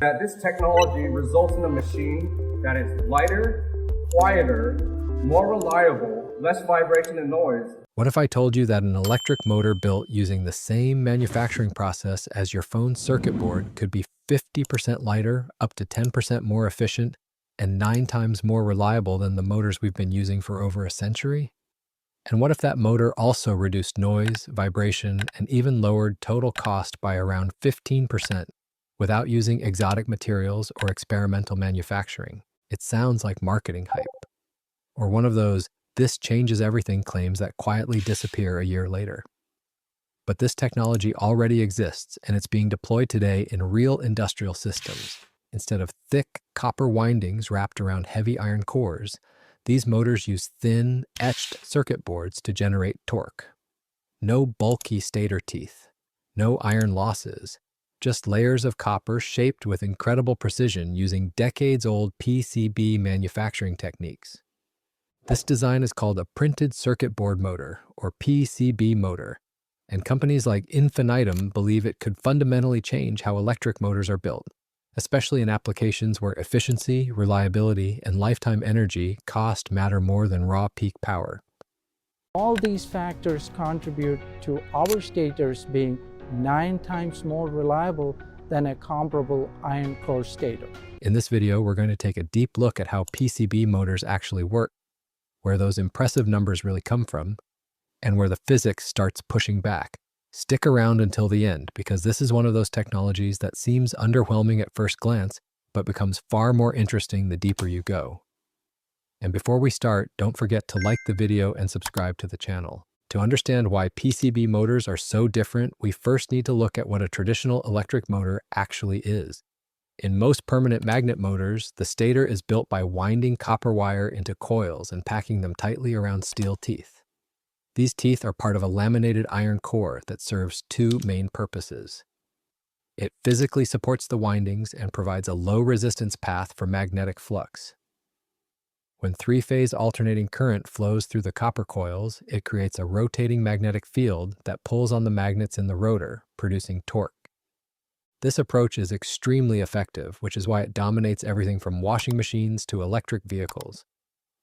that this technology results in a machine that is lighter, quieter, more reliable, less vibration and noise. What if I told you that an electric motor built using the same manufacturing process as your phone's circuit board could be 50% lighter, up to 10% more efficient, and 9 times more reliable than the motors we've been using for over a century? And what if that motor also reduced noise, vibration, and even lowered total cost by around 15% without using exotic materials or experimental manufacturing? It sounds like marketing hype. Or one of those "this changes everything" claims that quietly disappear a year later. But this technology already exists, and it's being deployed today in real industrial systems. Instead of thick copper windings wrapped around heavy iron cores, these motors use thin, etched circuit boards to generate torque. No bulky stator teeth, no iron losses, just layers of copper shaped with incredible precision using decades-old PCB manufacturing techniques. This design is called a printed circuit board motor, or PCB motor, and companies like Infinitum believe it could fundamentally change how electric motors are built, especially in applications where efficiency, reliability, and lifetime energy cost matter more than raw peak power. All these factors contribute to our stators being 9 times more reliable than a comparable iron core stator. In this video, we're going to take a deep look at how PCB motors actually work, where those impressive numbers really come from, and where the physics starts pushing back. Stick around until the end, because this is one of those technologies that seems underwhelming at first glance, but becomes far more interesting the deeper you go. And before we start, don't forget to like the video and subscribe to the channel. To understand why PCB motors are so different, we first need to look at what a traditional electric motor actually is. In most permanent magnet motors, the stator is built by winding copper wire into coils and packing them tightly around steel teeth. These teeth are part of a laminated iron core that serves 2 main purposes. It physically supports the windings and provides a low-resistance path for magnetic flux. When 3-phase alternating current flows through the copper coils, it creates a rotating magnetic field that pulls on the magnets in the rotor, producing torque. This approach is extremely effective, which is why it dominates everything from washing machines to electric vehicles.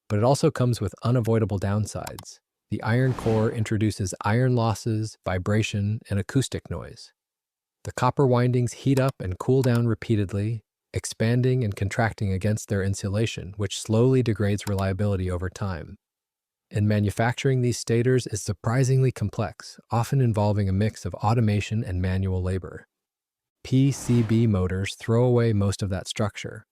But it also comes with unavoidable downsides. The iron core introduces iron losses, vibration, and acoustic noise. The copper windings heat up and cool down repeatedly, expanding and contracting against their insulation, which slowly degrades reliability over time. And manufacturing these stators is surprisingly complex, often involving a mix of automation and manual labor. PCB motors throw away most of that structure.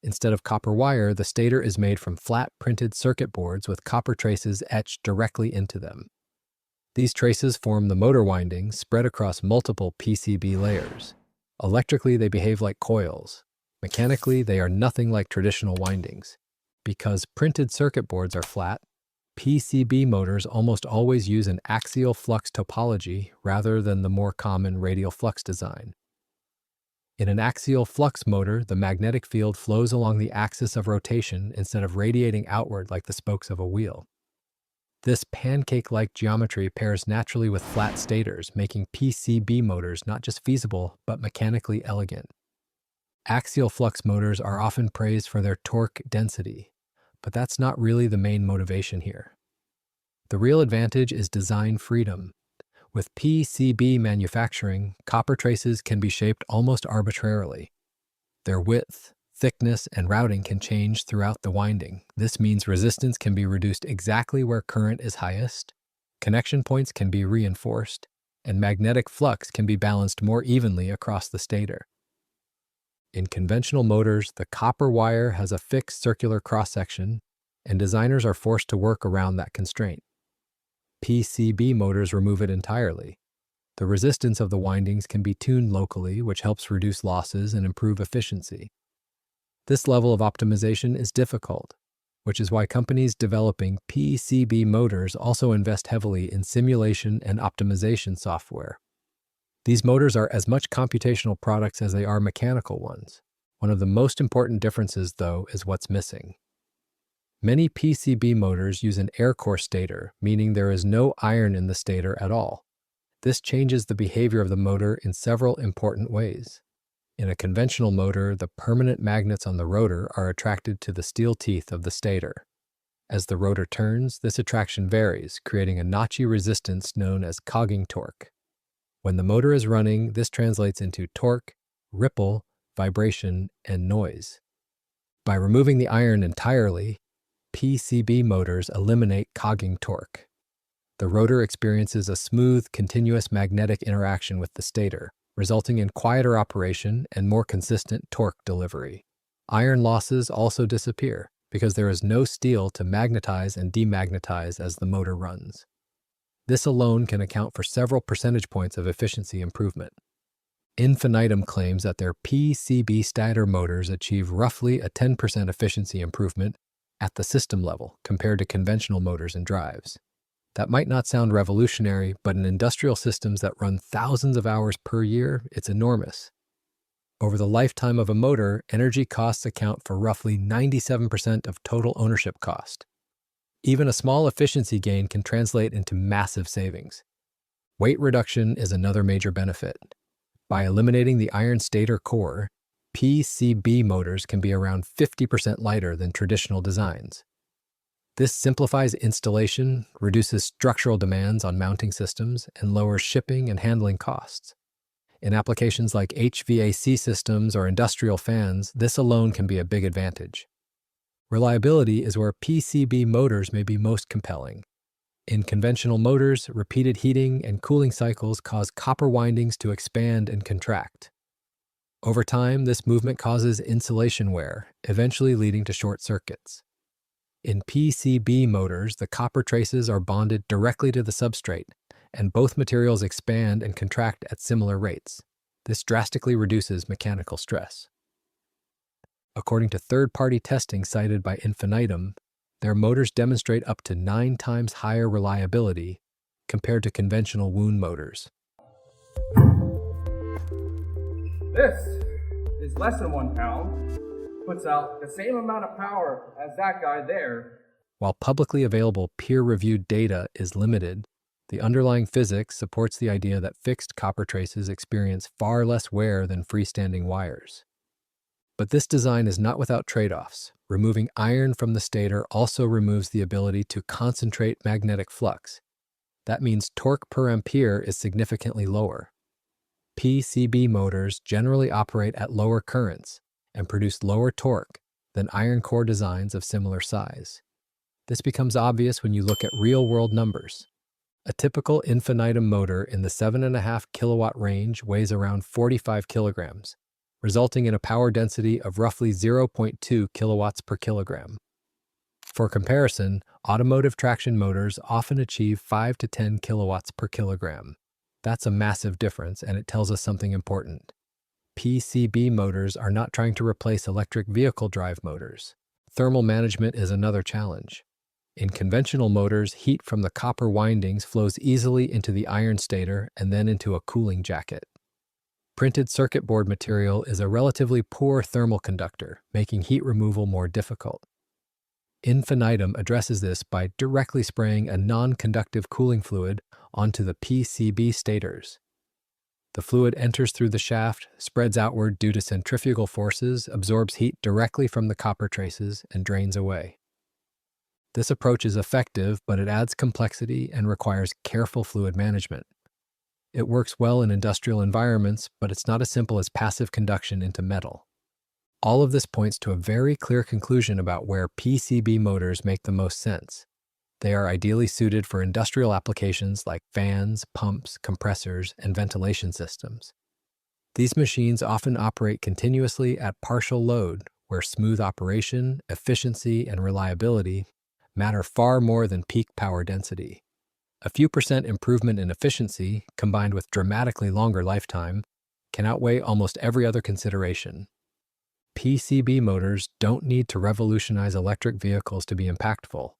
Instead of copper wire, the stator is made from flat printed circuit boards with copper traces etched directly into them. These traces form the motor windings spread across multiple PCB layers. Electrically, they behave like coils. Mechanically, they are nothing like traditional windings. Because printed circuit boards are flat, PCB motors almost always use an axial flux topology rather than the more common radial flux design. In an axial flux motor, the magnetic field flows along the axis of rotation instead of radiating outward like the spokes of a wheel. This pancake-like geometry pairs naturally with flat stators, making PCB motors not just feasible, but mechanically elegant. Axial flux motors are often praised for their torque density, but that's not really the main motivation here. The real advantage is design freedom. With PCB manufacturing, copper traces can be shaped almost arbitrarily. Their width, thickness, and routing can change throughout the winding. This means resistance can be reduced exactly where current is highest, connection points can be reinforced, and magnetic flux can be balanced more evenly across the stator. In conventional motors, the copper wire has a fixed circular cross-section, and designers are forced to work around that constraint. PCB motors remove it entirely. The resistance of the windings can be tuned locally, which helps reduce losses and improve efficiency. This level of optimization is difficult, which is why companies developing PCB motors also invest heavily in simulation and optimization software. These motors are as much computational products as they are mechanical ones. One of the most important differences, though, is what's missing. Many PCB motors use an air core stator, meaning there is no iron in the stator at all. This changes the behavior of the motor in several important ways. In a conventional motor, the permanent magnets on the rotor are attracted to the steel teeth of the stator. As the rotor turns, this attraction varies, creating a notchy resistance known as cogging torque. When the motor is running, this translates into torque, ripple, vibration, and noise. By removing the iron entirely, PCB motors eliminate cogging torque. The rotor experiences a smooth, continuous magnetic interaction with the stator, resulting in quieter operation and more consistent torque delivery. Iron losses also disappear because there is no steel to magnetize and demagnetize as the motor runs. This alone can account for several percentage points of efficiency improvement. Infinitum claims that their PCB stator motors achieve roughly a 10% efficiency improvement at the system level compared to conventional motors and drives. That might not sound revolutionary, but in industrial systems that run thousands of hours per year, it's enormous. Over the lifetime of a motor, energy costs account for roughly 97% of total ownership cost. Even a small efficiency gain can translate into massive savings. Weight reduction is another major benefit. By eliminating the iron stator core, PCB motors can be around 50% lighter than traditional designs. This simplifies installation, reduces structural demands on mounting systems, and lowers shipping and handling costs. In applications like HVAC systems or industrial fans, this alone can be a big advantage. Reliability is where PCB motors may be most compelling. In conventional motors, repeated heating and cooling cycles cause copper windings to expand and contract. Over time, this movement causes insulation wear, eventually leading to short circuits. In PCB motors, the copper traces are bonded directly to the substrate, and both materials expand and contract at similar rates. This drastically reduces mechanical stress. According to third-party testing cited by Infinitum, their motors demonstrate up to 9 times higher reliability compared to conventional wound motors. This is less than 1 pound, puts out the same amount of power as that guy there. While publicly available peer-reviewed data is limited, the underlying physics supports the idea that fixed copper traces experience far less wear than freestanding wires. But this design is not without trade-offs. Removing iron from the stator also removes the ability to concentrate magnetic flux. That means torque per ampere is significantly lower. PCB motors generally operate at lower currents and produce lower torque than iron core designs of similar size. This becomes obvious when you look at real-world numbers. A typical infinitum motor in the 7.5 kilowatt range weighs around 45 kilograms, resulting in a power density of roughly 0.2 kilowatts per kilogram. For comparison, automotive traction motors often achieve 5 to 10 kilowatts per kilogram. That's a massive difference, and it tells us something important. PCB motors are not trying to replace electric vehicle drive motors. Thermal management is another challenge. In conventional motors, heat from the copper windings flows easily into the iron stator and then into a cooling jacket. Printed circuit board material is a relatively poor thermal conductor, making heat removal more difficult. Infinitum addresses this by directly spraying a non-conductive cooling fluid onto the PCB stators. The fluid enters through the shaft, spreads outward due to centrifugal forces, absorbs heat directly from the copper traces, and drains away. This approach is effective, but it adds complexity and requires careful fluid management. It works well in industrial environments, but it's not as simple as passive conduction into metal. All of this points to a very clear conclusion about where PCB motors make the most sense. They are ideally suited for industrial applications like fans, pumps, compressors, and ventilation systems. These machines often operate continuously at partial load, where smooth operation, efficiency, and reliability matter far more than peak power density. A few percent improvement in efficiency, combined with dramatically longer lifetime, can outweigh almost every other consideration. PCB motors don't need to revolutionize electric vehicles to be impactful.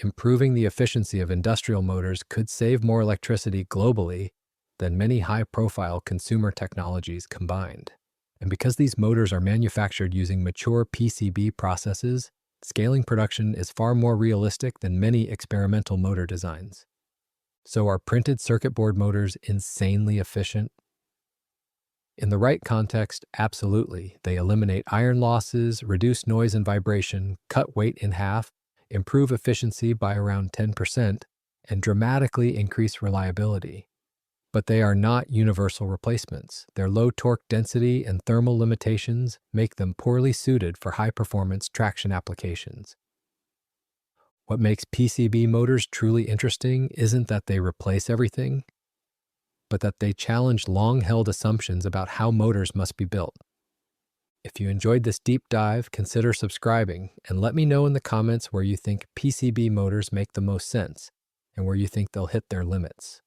Improving the efficiency of industrial motors could save more electricity globally than many high-profile consumer technologies combined. And because these motors are manufactured using mature PCB processes, scaling production is far more realistic than many experimental motor designs. So are printed circuit board motors insanely efficient? In the right context, absolutely. They eliminate iron losses, reduce noise and vibration, cut weight in half, improve efficiency by around 10%, and dramatically increase reliability. But they are not universal replacements. Their low torque density and thermal limitations make them poorly suited for high-performance traction applications. What makes PCB motors truly interesting isn't that they replace everything, but that they challenge long-held assumptions about how motors must be built. If you enjoyed this deep dive, consider subscribing and let me know in the comments where you think PCB motors make the most sense and where you think they'll hit their limits.